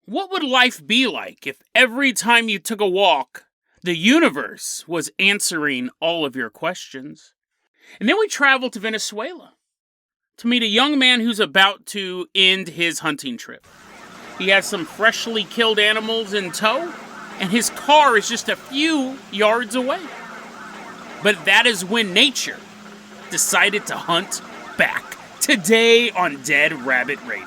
What would life be like if every time you took a walk, the universe was answering all of your questions? And then we travel to Venezuela to meet a young man who's about to end his hunting trip. He has some freshly killed animals in tow, and his car is just a few yards away. But that is when nature decided to hunt back. Today on Dead Rabbit Radio.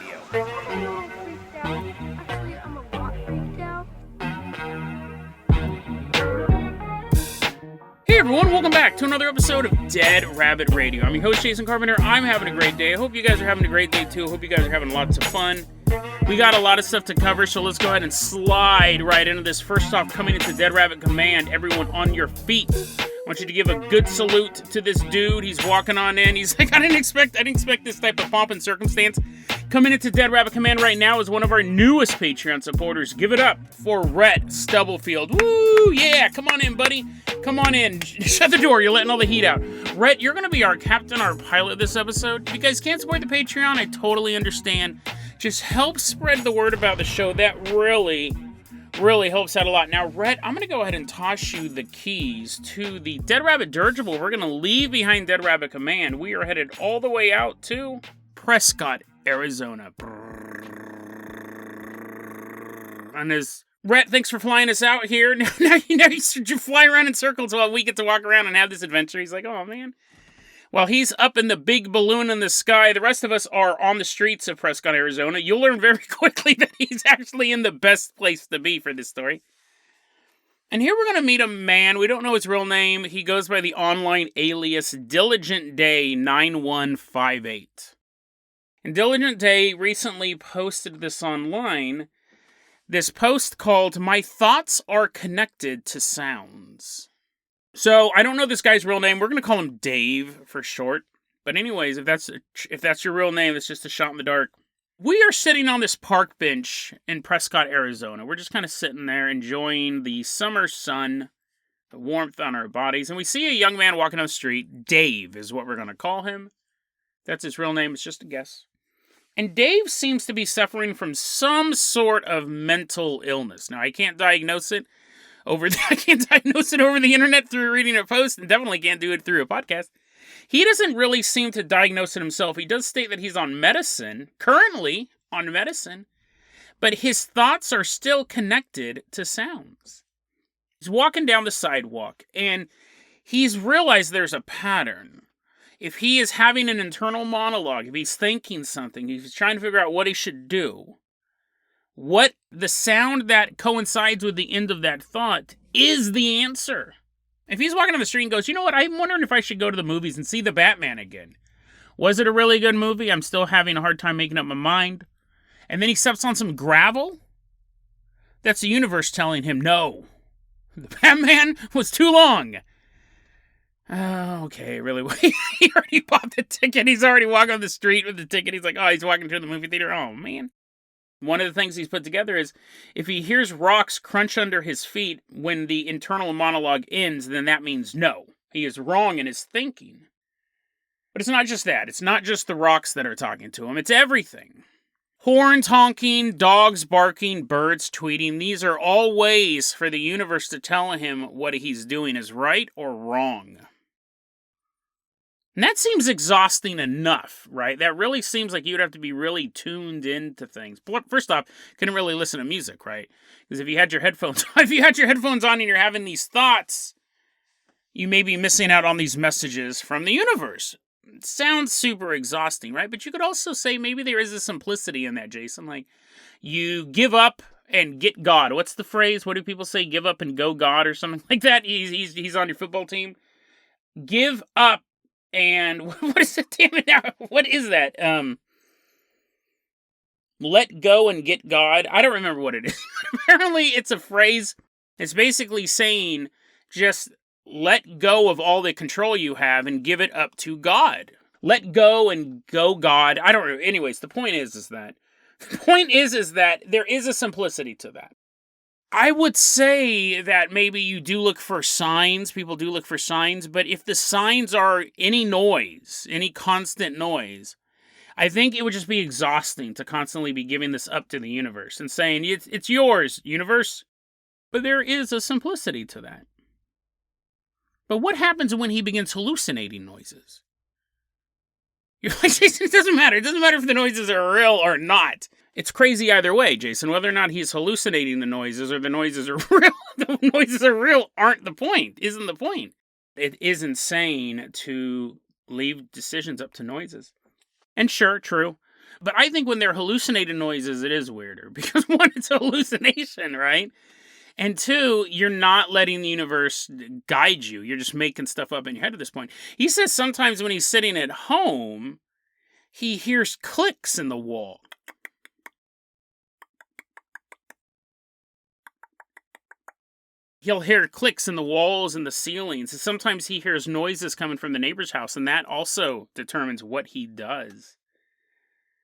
Hey everyone, welcome back to another episode of Dead Rabbit Radio. I'm your host, Jason Carpenter. I'm having a great day. I hope you guys are having a great day too. I hope you guys are having lots of fun. We got a lot of stuff to cover, so let's go ahead and slide right into this. First off, coming into Dead Rabbit Command, everyone on your feet. I want you to give a good salute to this dude. He's walking on in. He's like, I didn't expect this type of pomp and circumstance. Coming into Dead Rabbit Command right now is one of our newest Patreon supporters. Give it up for Rhett Stubblefield. Woo! Yeah, come on in, buddy. Come on in. Shut the door. You're letting all the heat out. Rhett, you're going to be our captain, our pilot this episode. If you guys can't support the Patreon, I totally understand. Just help spread the word about the show. That really helps out a lot. Now, Rhett, I'm going to go ahead and toss you the keys to the Dead Rabbit Dirigible. We're going to leave behind Dead Rabbit Command. We are headed all the way out to Prescott, Arizona. And as Rhett, thanks for flying us out here. Now you fly around in circles while we get to walk around and have this adventure. He's like, oh, man. While he's up in the big balloon in the sky, the rest of us are on the streets of Prescott, Arizona. You'll learn very quickly that he's actually in the best place to be for this story. And here we're going to meet a man. We don't know his real name. He goes by the online alias Diligent Day 9158. And Diligent Day recently posted this online. This post called, "My Thoughts Are Connected to Sounds." So, I don't know this guy's real name. We're going to call him Dave for short. But anyways, if that's your real name, it's just a shot in the dark. We are sitting on this park bench in Prescott, Arizona. We're just kind of sitting there enjoying the summer sun, the warmth on our bodies. And we see a young man walking down the street. Dave is what we're going to call him. That's his real name. It's just a guess. And Dave seems to be suffering from some sort of mental illness. Now, I can't diagnose it over the internet through reading a post, and definitely can't do it through a podcast. He doesn't really seem to diagnose it himself. He does state that he's on medicine, currently on medicine, but his thoughts are still connected to sounds. He's walking down the sidewalk, and he's realized there's a pattern. If he is having an internal monologue, if he's thinking something, he's trying to figure out what he should do, what the sound that coincides with the end of that thought is the answer. If he's walking down the street and goes, you know what, I'm wondering if I should go to the movies and see The Batman again. Was it a really good movie? I'm still having a hard time making up my mind. And then he steps on some gravel? That's the universe telling him, no, The Batman was too long. Oh, okay, really? He already bought the ticket. He's already walking on the street with the ticket. He's like, oh, he's walking to the movie theater. Oh, man. One of the things he's put together is if he hears rocks crunch under his feet when the internal monologue ends, then that means no. He is wrong in his thinking. But it's not just that. It's not just the rocks that are talking to him. It's everything. Horns honking, dogs barking, birds tweeting. These are all ways for the universe to tell him what he's doing is right or wrong. And that seems exhausting enough, right? That really seems like you'd have to be really tuned into things. First off, couldn't really listen to music, right? Because if you had your headphones on and you're having these thoughts, you may be missing out on these messages from the universe. It sounds super exhausting, right? But you could also say maybe there is a simplicity in that, Jason. Like, you give up and get God. What's the phrase? What do people say? Give up and go God or something like that? He's on your football team. Give up. And what is it? Damn it! Now, what is that? Let go and get God. I don't remember what it is. Apparently, it's a phrase. It's basically saying just let go of all the control you have and give it up to God. Let go and go God. I don't know. Anyways, the point is that there is a simplicity to that. I would say that maybe you do look for signs. People do look for signs. But if the signs are any noise, any constant noise, I think it would just be exhausting to constantly be giving this up to the universe and saying, it's yours, universe. But there is a simplicity to that. But what happens when he begins hallucinating noises? You're like, Jason, it doesn't matter. It doesn't matter if the noises are real or not. It's crazy either way, Jason. Whether or not he's hallucinating the noises or the noises are real, the noises are real isn't the point. It is insane to leave decisions up to noises. And sure, true. But I think when they're hallucinating noises, it is weirder. Because one, it's a hallucination, right? And two, you're not letting the universe guide you. You're just making stuff up in your head at this point. He says sometimes when he's sitting at home, he hears clicks in the wall. He'll hear clicks in the walls and the ceilings. And sometimes he hears noises coming from the neighbor's house, and that also determines what he does.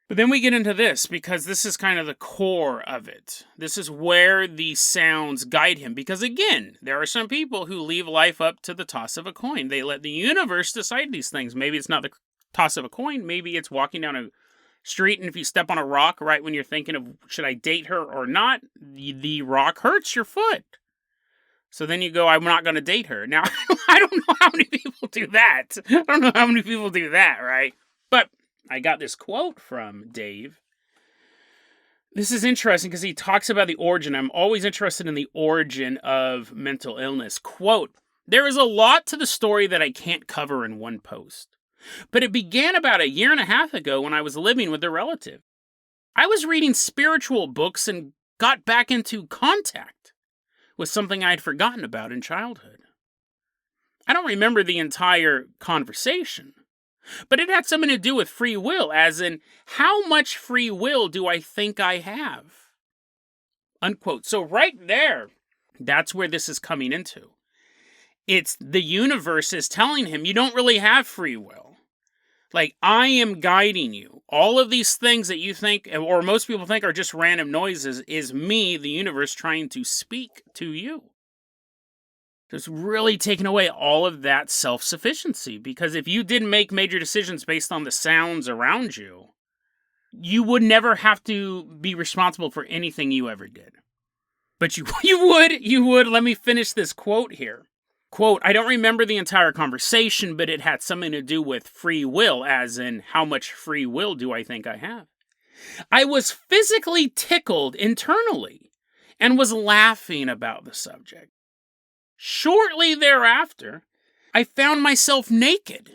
But then we get into this, because this is kind of the core of it. This is where the sounds guide him. Because again, there are some people who leave life up to the toss of a coin. They let the universe decide these things. Maybe it's not the toss of a coin. Maybe it's walking down a street, and if you step on a rock right when you're thinking of, should I date her or not, the rock hurts your foot. So then you go, I'm not going to date her. Now, I don't know how many people do that. Right? But I got this quote from Dave. This is interesting because he talks about the origin. I'm always interested in the origin of mental illness. Quote, there is a lot to the story that I can't cover in one post. But it began about 1.5 years ago when I was living with a relative. I was reading spiritual books and got back into contact with something I'd forgotten about in childhood. I don't remember the entire conversation, but it had something to do with free will, as in, how much free will do I think I have? Unquote. So right there, that's where this is coming into. It's the universe is telling him, you don't really have free will. Like, I am guiding you. All of these things that you think, or most people think are just random noises, is me, the universe, trying to speak to you. It's really taking away all of that self-sufficiency, because if you didn't make major decisions based on the sounds around you, you would never have to be responsible for anything you ever did. But you would. Let me finish this quote here. Quote, I don't remember the entire conversation, but it had something to do with free will, as in, how much free will do I think I have? I was physically tickled internally and was laughing about the subject. Shortly thereafter, I found myself naked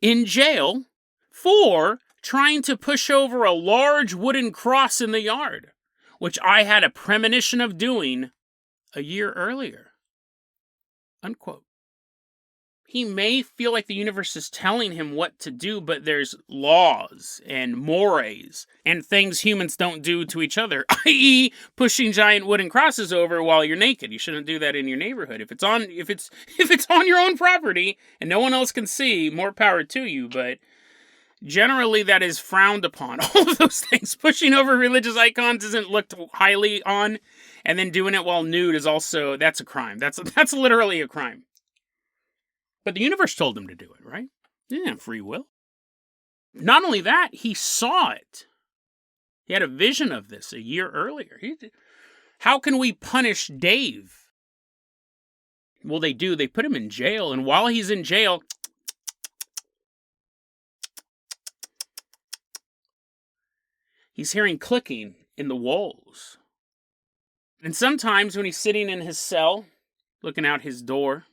in jail for trying to push over a large wooden cross in the yard, which I had a premonition of doing 1 year earlier. Unquote. He may feel like the universe is telling him what to do, but there's laws and mores and things humans don't do to each other, i.e. pushing giant wooden crosses over while you're naked. You shouldn't do that in your neighborhood. If it's on your own property and no one else can see, more power to you, but generally that is frowned upon. All of those things. Pushing over religious icons isn't looked highly on, and then doing it while nude is also, that's a crime. That's literally a crime. But the universe told him to do it, right? He didn't have free will. Not only that, he saw it. He had a vision of this 1 year earlier. How can we punish Dave? Well, they do. They put him in jail, and while he's in jail, he's hearing clicking in the walls. And sometimes when he's sitting in his cell, looking out his door,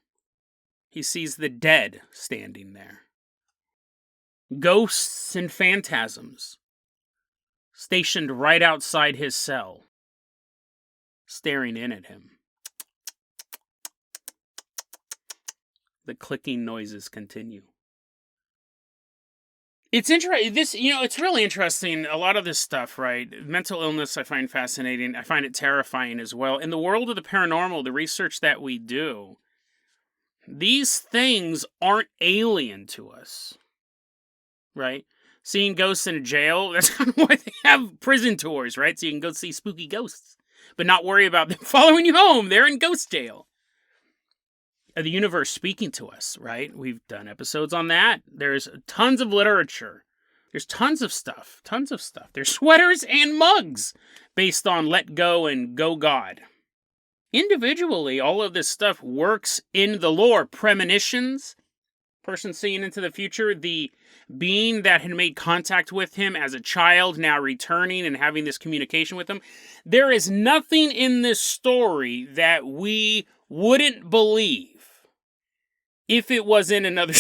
he sees the dead standing there. Ghosts and phantasms stationed right outside his cell, staring in at him. The clicking noises continue. It's interesting. It's really interesting. A lot of this stuff, right? Mental illness, I find fascinating. I find it terrifying as well. In the world of the paranormal, the research that we do, these things aren't alien to us, right? Seeing ghosts in a jail, that's kind of why they have prison tours, right? So you can go see spooky ghosts, but not worry about them following you home. They're in ghost jail. The universe speaking to us, right? We've done episodes on that. There's tons of literature There's tons of stuff. Tons of stuff. There's sweaters and mugs based on Let Go and Go God. Individually, all of this stuff works in the lore. Premonitions, person seeing into the future, the being that had made contact with him as a child, now returning and having this communication with him. There is nothing in this story that we wouldn't believe if it was in another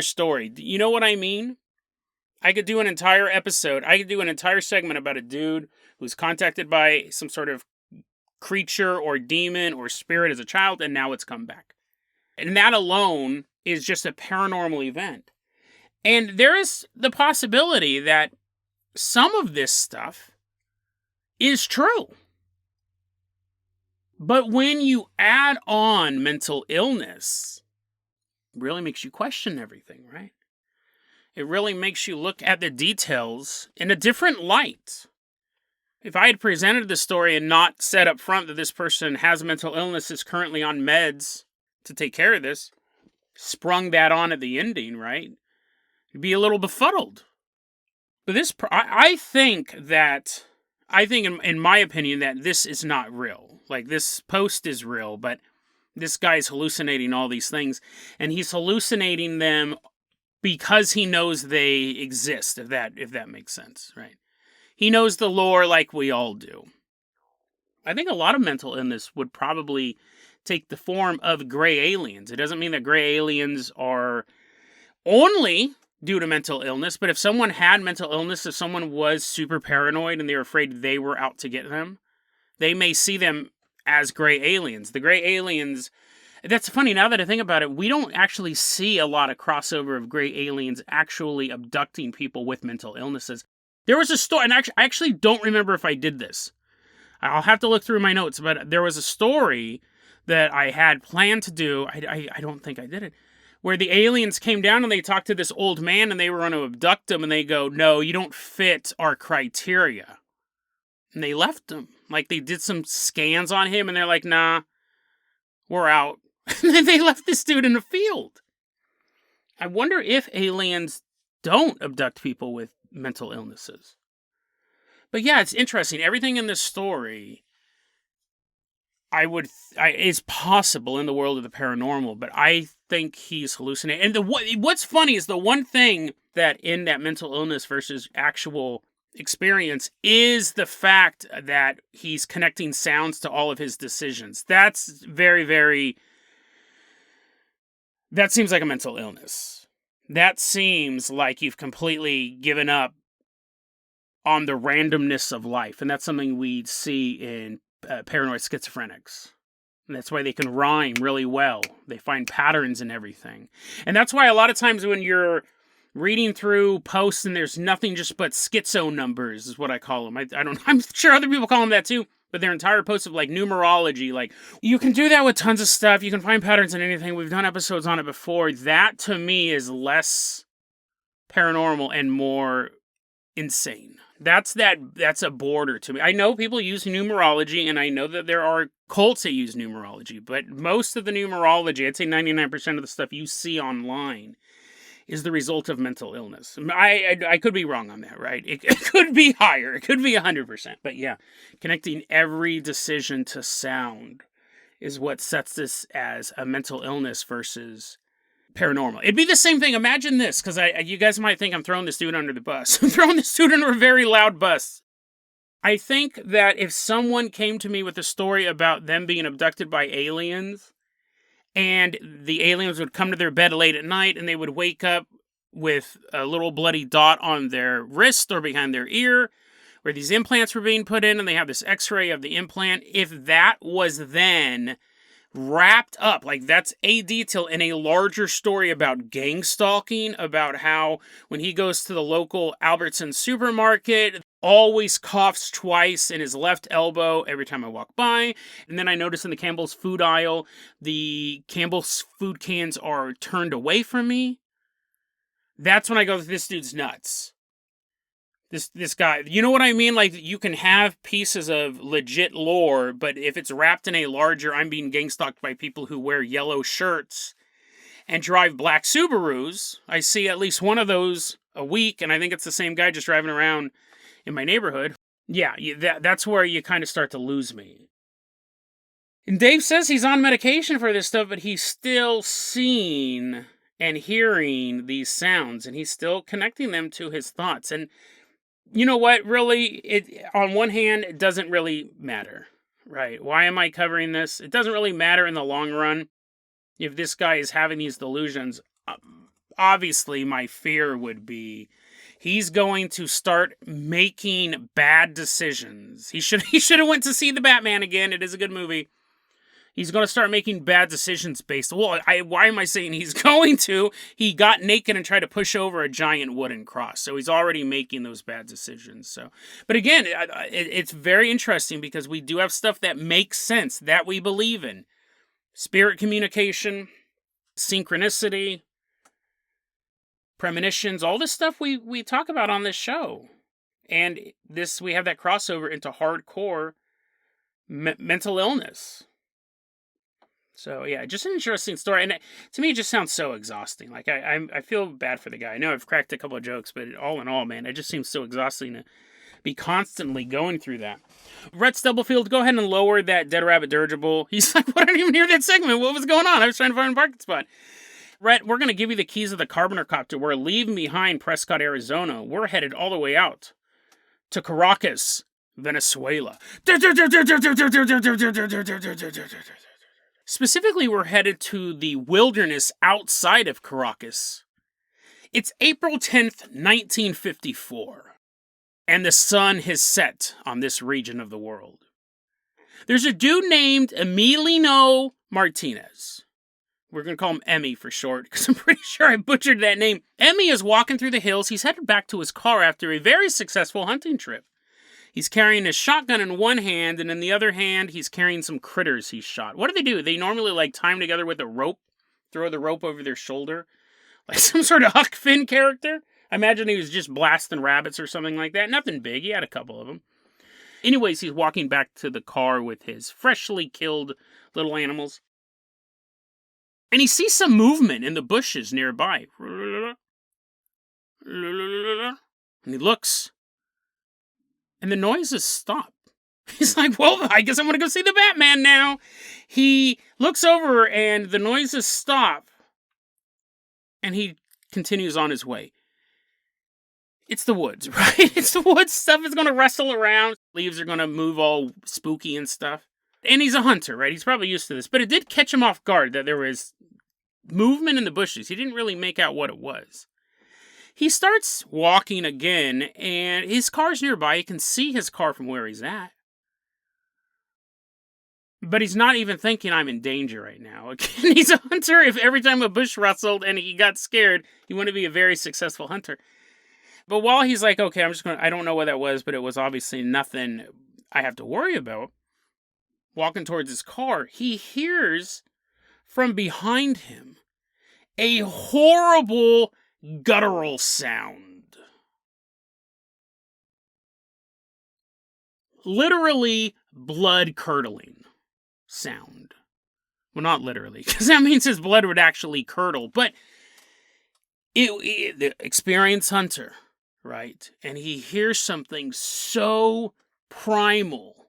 story. You know what I mean? I could do an entire episode. I could do an entire segment about a dude who's contacted by some sort of creature or demon or spirit as a child, and now it's come back. And that alone is just a paranormal event. And there is the possibility that some of this stuff is true. But when you add on mental illness, it really makes you question everything, right? It really makes you look at the details in a different light. If I had presented the story and not said up front that this person has mental illness, is currently on meds to take care of this, sprung that on at the ending, right? You'd be a little befuddled. But I think in my opinion that this is not real. Like, this post is real, but this guy's hallucinating all these things, and he's hallucinating them because he knows they exist, if that makes sense, right? He knows the lore like we all do. I think a lot of mental illness would probably take the form of gray aliens. It doesn't mean that gray aliens are only due to mental illness, but if someone had mental illness, if someone was super paranoid and they were afraid they were out to get them, they may see them as gray aliens. The gray aliens, that's funny, now that I think about it, we don't actually see a lot of crossover of gray aliens actually abducting people with mental illnesses. There was a story, and I actually don't remember if I did this. I'll have to look through my notes, but there was a story that I had planned to do, I don't think I did it, where the aliens came down and they talked to this old man and they were going to abduct him, and they go, "No, you don't fit our criteria." And they left him. Like, they did some scans on him and they're like, "Nah, we're out." And then they left this dude in the field. I wonder if aliens don't abduct people with mental illnesses. But yeah, it's interesting. Everything in this story is possible in the world of the paranormal, but I think he's hallucinating. And what's funny is the one thing that in that mental illness versus actual experience is the fact that he's connecting sounds to all of his decisions. That's very, very... That seems like a mental illness. That seems like you've completely given up on the randomness of life. And that's something we see in paranoid schizophrenics. And that's why they can rhyme really well. They find patterns in everything. And that's why a lot of times when you're reading through posts and there's nothing just but schizo numbers is what I call them. I'm sure other people call them that too. But their entire posts of like numerology, like you can do that with tons of stuff. You can find patterns in anything. We've done episodes on it before. That to me is less paranormal and more insane. That's a border to me. I know people use numerology, and I know that there are cults that use numerology, but most of the numerology, I'd say 99% of the stuff you see online, is the result of mental illness. I could be wrong on that, right? It could be higher. It could be 100%. But yeah, connecting every decision to sound is what sets this as a mental illness versus paranormal. It'd be the same thing. Imagine this, because you guys might think I'm throwing this dude under the bus. I'm throwing this dude under a very loud bus. I think that if someone came to me with a story about them being abducted by aliens, and the aliens would come to their bed late at night and they would wake up with a little bloody dot on their wrist or behind their ear where these implants were being put in, and they have this x-ray of the implant. If that was then wrapped up, like that's a detail in a larger story about gang stalking, about how when he goes to the local Albertson supermarket, always coughs twice in his left elbow every time I walk by. And then I notice in the Campbell's food aisle, the Campbell's food cans are turned away from me. That's when I go, this dude's nuts. This guy, you know what I mean? Like, you can have pieces of legit lore, but if it's wrapped in a larger, I'm being gang stalked by people who wear yellow shirts and drive black Subarus, I see at least one of those a week, and I think it's the same guy just driving around in my neighborhood. Yeah, that's where you kind of start to lose me. And Dave says he's on medication for this stuff, but he's still seeing and hearing these sounds, and he's still connecting them to his thoughts. And you know what? Really, on one hand, it doesn't really matter, right? Why am I covering this? It doesn't really matter in the long run. If this guy is having these delusions, obviously my fear would be he's going to start making bad decisions. He should have went to see the Batman again. It is a good movie. He's going to start making bad decisions based. Well, why am I saying he's going to? He got naked and tried to push over a giant wooden cross. So he's already making those bad decisions. So, but again, it's very interesting because we do have stuff that makes sense, that we believe in. Spirit communication, synchronicity, premonitions, all this stuff we talk about on this show. And we have that crossover into hardcore mental illness. So, yeah, just an interesting story. And to me, it just sounds so exhausting. Like, I feel bad for the guy. I know I've cracked a couple of jokes, but all in all, man, it just seems so exhausting to be constantly going through that. Rhett Stubblefield, go ahead and lower that Dead Rabbit dirigible. He's like, I didn't even hear that segment. What was going on? I was trying to find a parking spot. Rhett, we're going to give you the keys of the Carpenter copter. We're leaving behind Prescott, Arizona. We're headed all the way out to Caracas, Venezuela. Specifically, we're headed to the wilderness outside of Caracas. It's April 10th, 1954, and the sun has set on this region of the world. There's a dude named Emiliano Martinez. We're going to call him Emmy for short, because I'm pretty sure I butchered that name. Emmy is walking through the hills. He's headed back to his car after a very successful hunting trip. He's carrying his shotgun in one hand, and in the other hand, he's carrying some critters he's shot. What do? They normally, tie them together with a rope, throw the rope over their shoulder, like some sort of Huck Finn character. I imagine he was just blasting rabbits or something like that. Nothing big. He had a couple of them. Anyways, he's walking back to the car with his freshly killed little animals. And he sees some movement in the bushes nearby. And he looks. And the noises stop. He's like, well, I guess I'm going to go see the Batman now. He looks over and the noises stop. And he continues on his way. It's the woods, right? It's the woods. Stuff is going to rustle around. Leaves are going to move all spooky and stuff. And he's a hunter, right? He's probably used to this. But it did catch him off guard that there was movement in the bushes. He didn't really make out what it was. He starts walking again, and his car's nearby. He can see his car from where he's at. But he's not even thinking, I'm in danger right now. Again, he's a hunter. If every time a bush rustled and he got scared, he wanted to be a very successful hunter. But while he's like, okay, I don't know what that was, but it was obviously nothing I have to worry about. Walking towards his car, he hears from behind him a horrible guttural sound. Literally blood-curdling sound. Well, not literally, because that means his blood would actually curdle, but the experienced hunter, right? And he hears something so primal,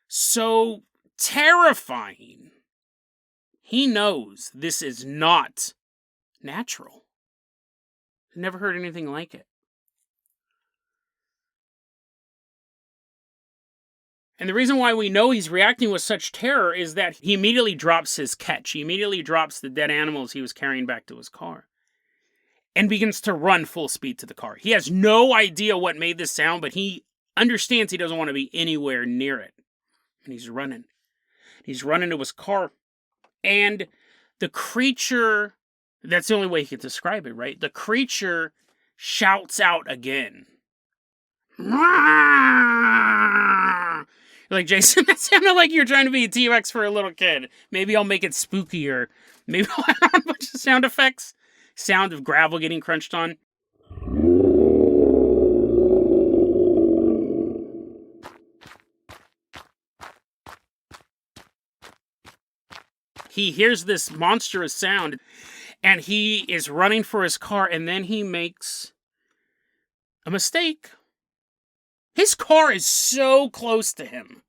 so terrifying. He knows this is not natural. Never heard anything like it. And the reason why we know he's reacting with such terror is that he immediately drops his catch. He immediately drops the dead animals he was carrying back to his car. And begins to run full speed to the car. He has no idea what made this sound, but he understands he doesn't want to be anywhere near it. And he's running. He's running to his car. And the creature, that's the only way he can describe it, right? The creature shouts out again. You're like, Jason, that sounded like you're trying to be a T-Rex for a little kid. Maybe I'll make it spookier. Maybe I'll add on a bunch of sound effects. Sound of gravel getting crunched on. He hears this monstrous sound, and he is running for his car, and then he makes A mistake. His car is so close to him.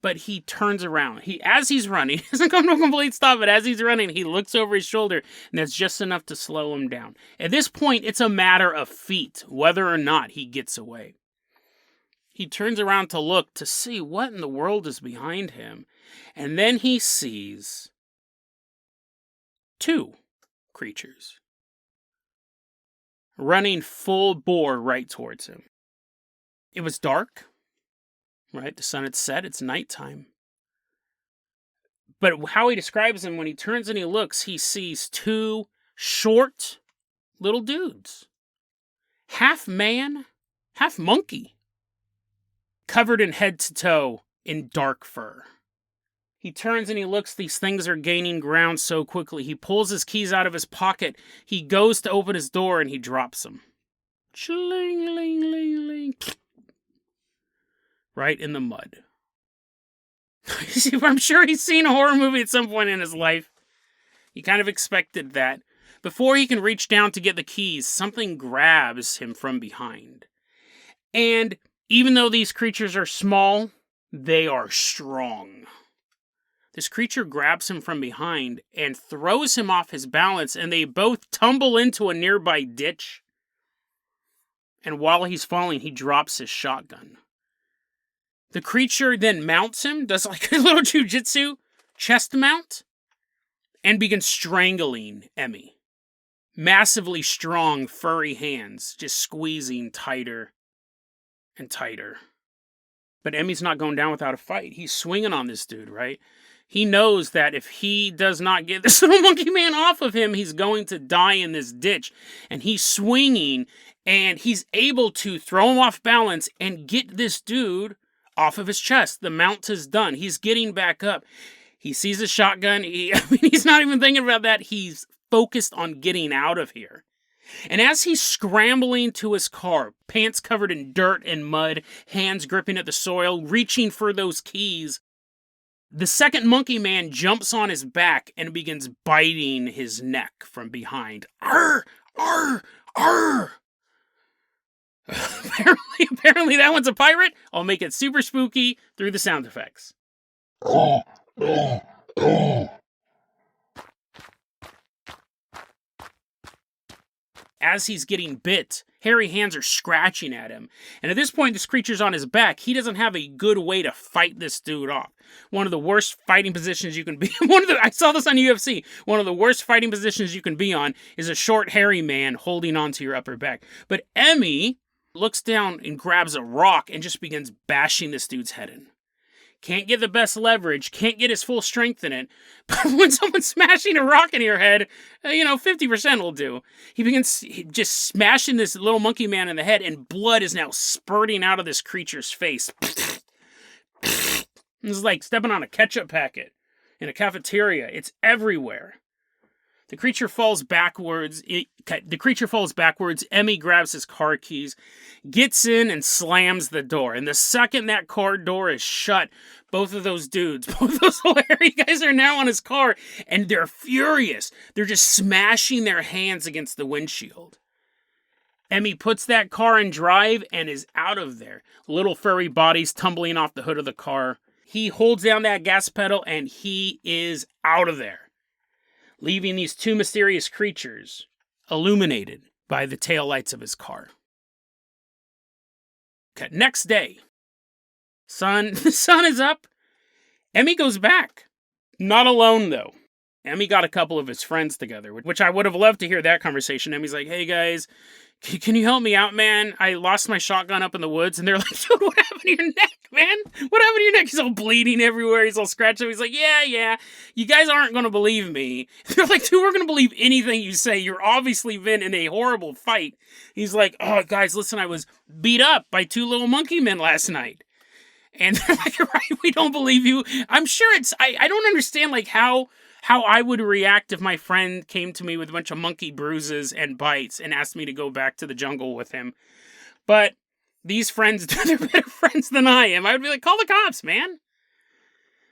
But he turns around. As he's running, he doesn't come to a complete stop, but as he's running, he looks over his shoulder, and that's just enough to slow him down. At this point, it's a matter of feet, whether or not he gets away. He turns around to look to see what in the world is behind him, and then he sees 2 creatures running full bore right towards him. It was dark, right? The sun had set, it's nighttime. But how he describes them, when he turns and he looks, he sees 2 short little dudes. Half man, half monkey. Covered in head to toe in dark fur. He turns and he looks. These things are gaining ground so quickly. He pulls his keys out of his pocket. He goes to open his door and he drops them. Chling, ling, ling, ling. Right in the mud. I'm sure he's seen a horror movie at some point in his life. He kind of expected that. Before he can reach down to get the keys, something grabs him from behind. And even though these creatures are small, they are strong. This creature grabs him from behind and throws him off his balance, and they both tumble into a nearby ditch. And while he's falling, he drops his shotgun. The creature then mounts him, does like a little jujitsu chest mount, and begins strangling Emmy. Massively strong, furry hands, just squeezing tighter and tighter. But Emmy's not going down without a fight. He's swinging on this dude, right? He knows that if he does not get this little monkey man off of him, he's going to die in this ditch. And he's swinging, and he's able to throw him off balance and get this dude off of his chest. The mount is done. He's getting back up. He sees his shotgun. He's not even thinking about that. He's focused on getting out of here. And as he's scrambling to his car, pants covered in dirt and mud, hands gripping at the soil, reaching for those keys, the second monkey man jumps on his back and begins biting his neck from behind. Arr! Arr! Arr! Apparently that one's a pirate. I'll make it super spooky through the sound effects. As he's getting bit, hairy hands are scratching at him. And at this point, this creature's on his back. He doesn't have a good way to fight this dude off. One of the worst fighting positions you can be. I saw this on UFC. One of the worst fighting positions you can be on is a short, hairy man holding onto your upper back. But Emmy looks down and grabs a rock and just begins bashing this dude's head in. Can't get the best leverage, can't get his full strength in it, but when someone's smashing a rock in your head, 50% will do. He begins just smashing this little monkey man in the head, and blood is now spurting out of this creature's face. This is like stepping on a ketchup packet in a cafeteria. It's everywhere. The creature falls backwards. Emmy grabs his car keys, gets in, and slams the door. And the second that car door is shut, both of those hairy guys are now on his car, and they're furious. They're just smashing their hands against the windshield. Emmy puts that car in drive and is out of there. Little furry bodies tumbling off the hood of the car. He holds down that gas pedal, and he is out of there, leaving these 2 mysterious creatures illuminated by the taillights of his car. Okay, next day. The sun is up. Emmy goes back. Not alone, though. Emmy got a couple of his friends together, which I would have loved to hear that conversation. Emmy's like, hey, guys, can you help me out, man? I lost my shotgun up in the woods. And they're like, dude, what happened to your neck, man? What happened to your neck? He's all bleeding everywhere. He's all scratched up. He's like, yeah. You guys aren't going to believe me. They're like, dude, we're going to believe anything you say. You're obviously been in a horrible fight. He's like, oh, guys, listen, I was beat up by 2 little monkey men last night. And they're like, right, we don't believe you. I'm sure I don't understand, like, how I would react if my friend came to me with a bunch of monkey bruises and bites and asked me to go back to the jungle with him. But these friends, they're better friends than I am. I would be like, call the cops, man.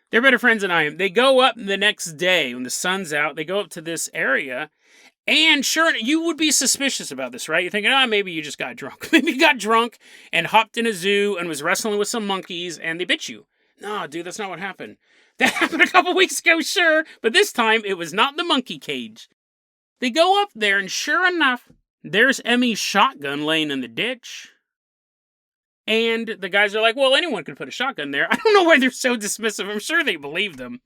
They're better friends than I am. They go up the next day when the sun's out. They go up to this area, And sure, you would be suspicious about this, right? You're thinking, maybe you just got drunk. Maybe you got drunk and hopped in a zoo and was wrestling with some monkeys and they bit you. No, dude, that's not what happened. That happened a couple weeks ago, sure, but this time it was not the monkey cage. They go up there and sure enough, there's Emmy's shotgun laying in the ditch. And the guys are like, well, anyone could put a shotgun there. I don't know why they're so dismissive. I'm sure they believe them.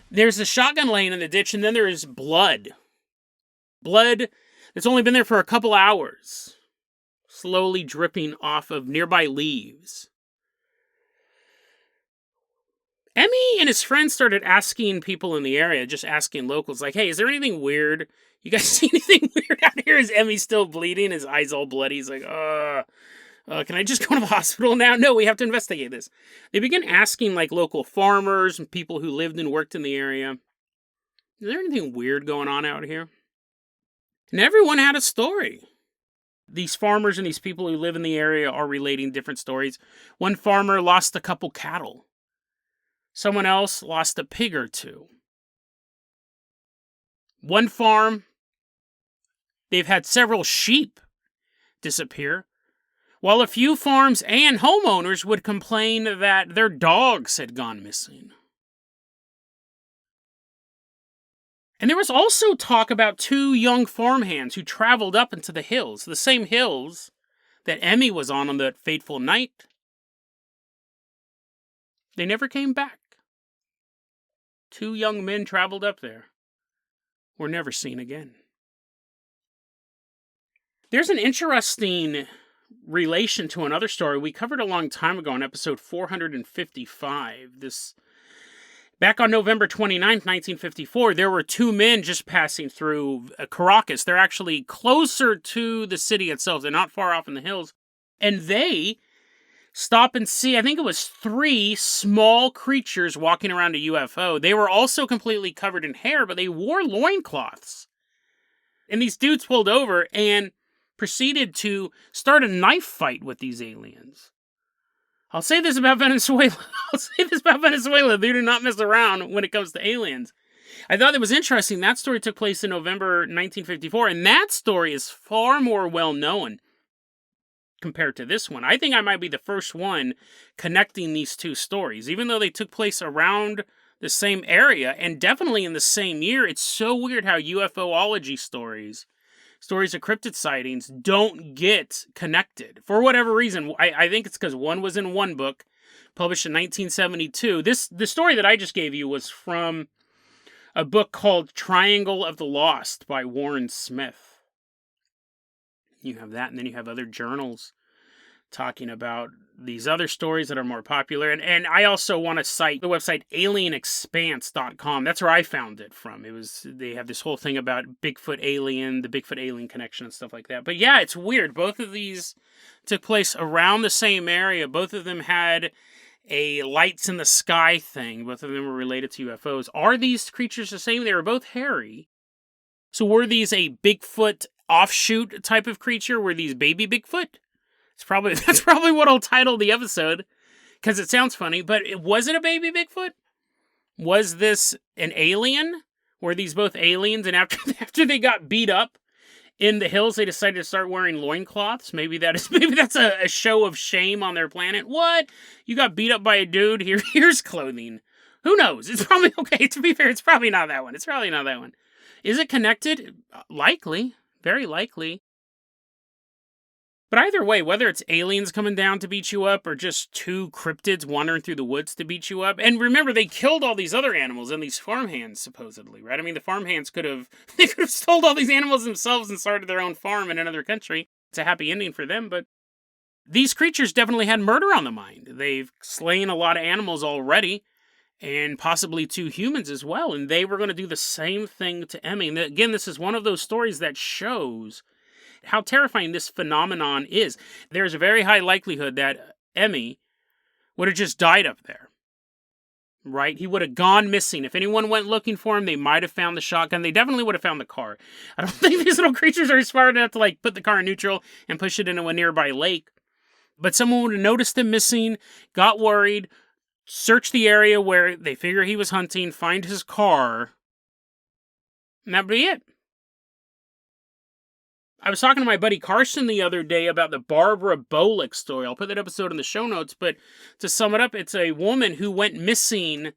There's a shotgun laying in the ditch, and then there is blood. Blood that's only been there for a couple hours. Slowly dripping off of nearby leaves. Emmy and his friends started asking people in the area, just asking locals, like, hey, is there anything weird? You guys see anything weird out here? Is Emmy still bleeding? His eyes all bloody. He's like, can I just go to the hospital now? No, we have to investigate this. They began asking, like, local farmers and people who lived and worked in the area, is there anything weird going on out here? And everyone had a story. These farmers and these people who live in the area are relating different stories. One farmer lost a couple cattle. Someone else lost a pig or two. One farm, they've had several sheep disappear, while a few farms and homeowners would complain that their dogs had gone missing. And there was also talk about two young farmhands who traveled up into the hills, the same hills that Emmy was on that fateful night. They never came back. Two young men traveled up there, were never seen again. There's an interesting relation to another story we covered a long time ago in episode 455. Back on November 29th, 1954, there were two men just passing through Caracas. They're actually closer to the city itself. They're not far off in the hills. And they stop and see, I think it was 3 small creatures walking around a UFO. They were also completely covered in hair, but they wore loincloths. And these dudes pulled over and proceeded to start a knife fight with these aliens. I'll say this about Venezuela. They do not mess around when it comes to aliens. I thought it was interesting. That story took place in November 1954, and that story is far more well-known compared to this one. I think I might be the first one connecting these two stories. Even though they took place around the same area and definitely in the same year, it's so weird how UFOlogy stories of cryptid sightings don't get connected. For whatever reason, I think it's because one was in one book, published in 1972. The story that I just gave you was from a book called Triangle of the Lost by Warren Smith. You have that, and then you have other journals talking about these other stories that are more popular. And I also want to cite the website alienexpanse.com. That's where I found it from. They have this whole thing about Bigfoot alien, the Bigfoot alien connection and stuff like that. But yeah, it's weird. Both of these took place around the same area. Both of them had a lights in the sky thing. Both of them were related to UFOs. Are these creatures the same? They were both hairy. So were these a Bigfoot offshoot type of creature? Were these baby Bigfoot? That's probably what I'll title the episode, because it sounds funny. But was it a baby Bigfoot? Was this an alien? Were these both aliens? And after they got beat up in the hills, they decided to start wearing loincloths. Maybe that's a show of shame on their planet. What? You got beat up by a dude? Here's clothing. Who knows? It's probably okay. To be fair, it's probably not that one. Is it connected? Likely. Very likely. But either way, whether it's aliens coming down to beat you up or just two cryptids wandering through the woods to beat you up. And remember, they killed all these other animals and these farmhands, supposedly, right? I mean, the farmhands could have stole all these animals themselves and started their own farm in another country. It's a happy ending for them, but these creatures definitely had murder on the mind. They've slain a lot of animals already, and possibly 2 humans as well, and they were going to do the same thing to Emmy. And again, this is one of those stories that shows how terrifying this phenomenon is. There's a very high likelihood that Emmy would have just died up there, right? He would have gone missing. If anyone went looking for him, they might have found the shotgun. They definitely would have found the car. I don't think these little creatures are smart enough to put the car in neutral and push it into a nearby lake. But someone would have noticed him missing, got worried, searched the area where they figure he was hunting, find his car, and that'd be it. I was talking to my buddy Carson the other day about the Barbara Bolick story. I'll put that episode in the show notes, but to sum it up, it's a woman who went missing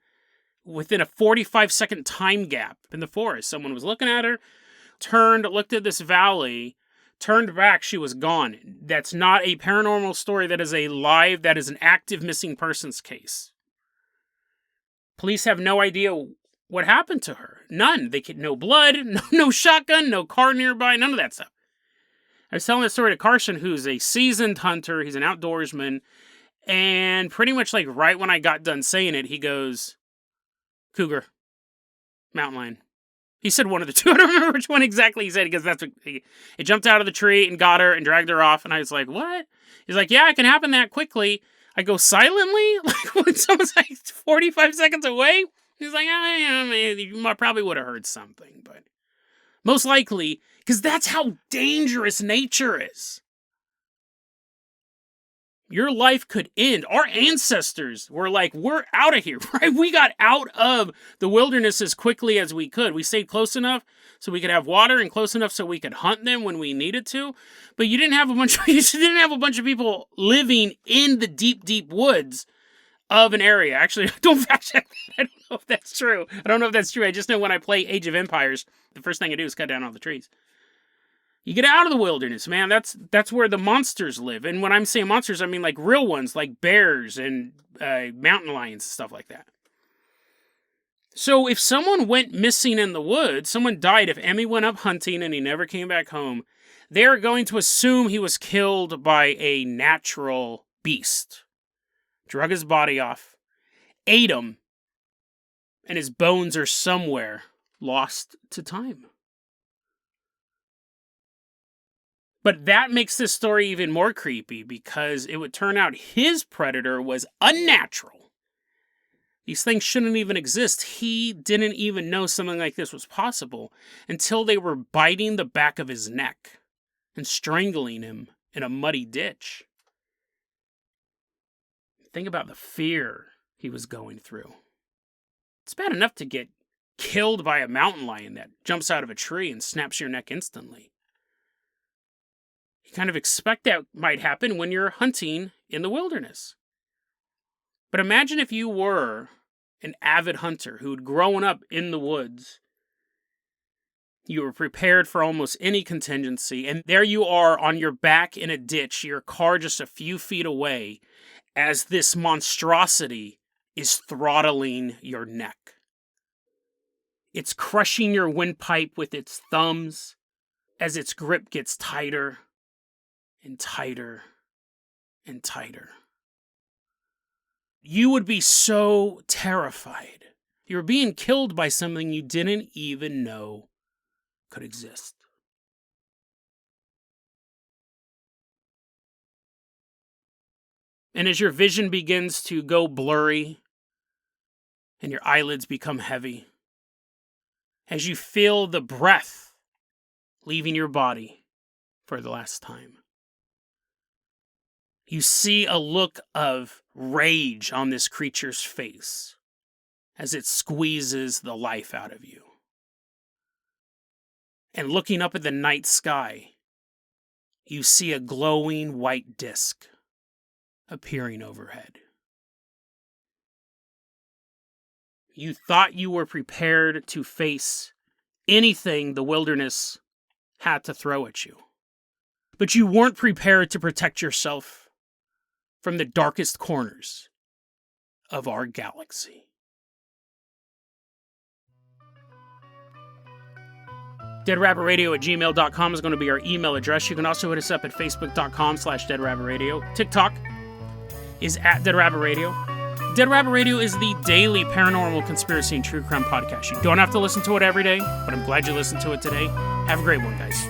within a 45-second time gap in the forest. Someone was looking at her, turned, looked at this valley, turned back, she was gone. That's not a paranormal story. That is an active missing persons case. Police have no idea what happened to her. None. No blood, no shotgun, no car nearby, none of that stuff. I was telling this story to Carson, who's a seasoned hunter. He's an outdoorsman. And pretty much like right when I got done saying it, he goes, cougar, mountain lion. He said one of the two. I don't remember which one exactly he said, because that's what it jumped out of the tree and got her and dragged her off. And I was like, what? He's like, yeah, it can happen that quickly. I go, silently? Like when someone's like 45 seconds away? He's like, you probably would have heard something, but most likely, because that's how dangerous nature is. Your life could end. Our ancestors were like, we're out of here, right? We got out of the wilderness as quickly as we could. We stayed close enough so we could have water and close enough so we could hunt them when we needed to. But you didn't have a bunch of people living in the deep, deep woods of an area. Actually, don't fact check that. I don't know if that's true. I just know when I play Age of Empires, the first thing I do is cut down all the trees. You get out of the wilderness, man. That's where the monsters live. And when I'm saying monsters, I mean like real ones, like bears and mountain lions, stuff like that. So if someone went missing in the woods, someone died, if Emmy went up hunting and he never came back home, they're going to assume he was killed by a natural beast. Drug his body off, ate him, and his bones are somewhere lost to time. But that makes this story even more creepy, because it would turn out his predator was unnatural. These things shouldn't even exist. He didn't even know something like this was possible until they were biting the back of his neck and strangling him in a muddy ditch. Think about the fear he was going through. It's bad enough to get killed by a mountain lion that jumps out of a tree and snaps your neck instantly. You kind of expect that might happen when you're hunting in the wilderness. But imagine if you were an avid hunter who'd grown up in the woods. You were prepared for almost any contingency, and there you are on your back in a ditch, your car just a few feet away, as this monstrosity is throttling your neck. It's crushing your windpipe with its thumbs as its grip gets tighter and tighter and tighter. You would be so terrified. You're being killed by something you didn't even know could exist. And as your vision begins to go blurry and your eyelids become heavy, as you feel the breath leaving your body for the last time, you see a look of rage on this creature's face as it squeezes the life out of you. And looking up at the night sky, you see a glowing white disc appearing overhead. You thought you were prepared to face anything the wilderness had to throw at you, but you weren't prepared to protect yourself from the darkest corners of our galaxy. DeadRabbitRadio@gmail.com is going to be our email address. You can also hit us up at Facebook.com/DeadRabbitRadio. TikTok is @DeadRabbitRadio. Dead Rabbit Radio is the daily paranormal conspiracy and true crime podcast. You don't have to listen to it every day, but I'm glad you listened to it today. Have a great one, guys.